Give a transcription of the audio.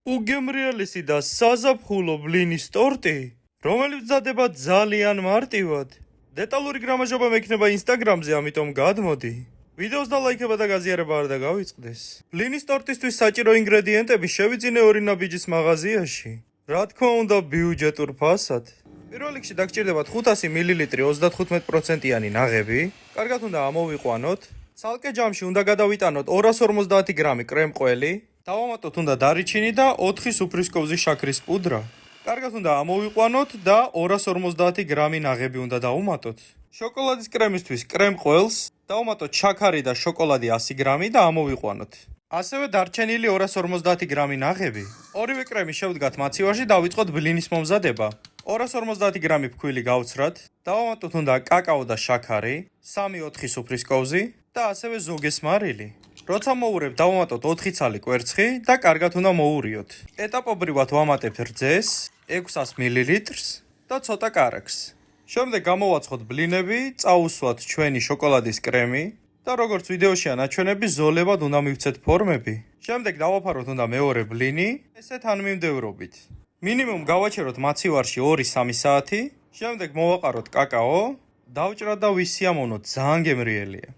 უგემრიელესი და საზაფხულო ბლინის ტორტი, რომელიც მზადება ძალიან მარტივად. დეტალური გრამაჟობა მექნება ინსტაგრამზე, ამიტომ გადმოდი. ვიდეოს და ლაიქება და გაზიარება არ დაგავიწყდეს. ბლინის ტორტისთვის საჭირო ინგრედიენტები შევიძინე ორი ნაბიჯის მაღაზიაში. რა თქმა უნდა, ბიუჯეტურ ფასად. პირველ რიგში დაგჭირდებათ 500 მლ 35%-იანი ნაღები. კარგად უნდა ამოვიყვანოთ. ცალკე ჯამში უნდა გადავიტანოთ 250 გრამი კრემ-ყველი. დავამატოთ უნდა დარიჩინი და 4 სუფრისკოვზის შაქრის პუდრა. კარგად უნდა ამოვიყვანოთ და 250 გრამი ნაღები უნდა დავუმატოთ. შოკოლადის კრემისთვის კრემ-ყველს დავუმატოთ შაქარი და შოკოლადი 100 გრამი და ამოვიყვანოთ. ასევე დარჩენილი 250 გრამი ნაღები. ორივე კრემი შევდგათ მაცივარში და დავიწყოთ ბლინის მომზადება. 250 გრამი ფქვილი გავცრათ, დავამატოთ უნდა კაკაო და შაქარი, 3-4 სუფრისკოვზი და ასევე ზოგეს მარილი. როცა მოურევთ, დავამატოთ 4 ცალი კვერცხი და კარგად უნდა მოურიოთ. ეტაპობრივად ვამატებთ რძეს, 600 მლ-ს და ცოტა კარაქს. შემდეგ გამოვაცხოთ ბლინები, წაუსვათ ჩვენი შოკოლადის კრემი და როგორც ვიდეოშია ნაჩვენები, ზოლებად უნდა მივცეთ ფორმები. შემდეგ დავაფაროთ უნდა მეორე ბლინი, ესეთ ანმიმდევრობით. მინიმუმ გავაჩეროთ მაცივარში 2-3 საათი, შემდეგ მოვაყაროთ კაკაო, დავჭრათ და ვისიამოვნოთ, ძალიან გემრიელია.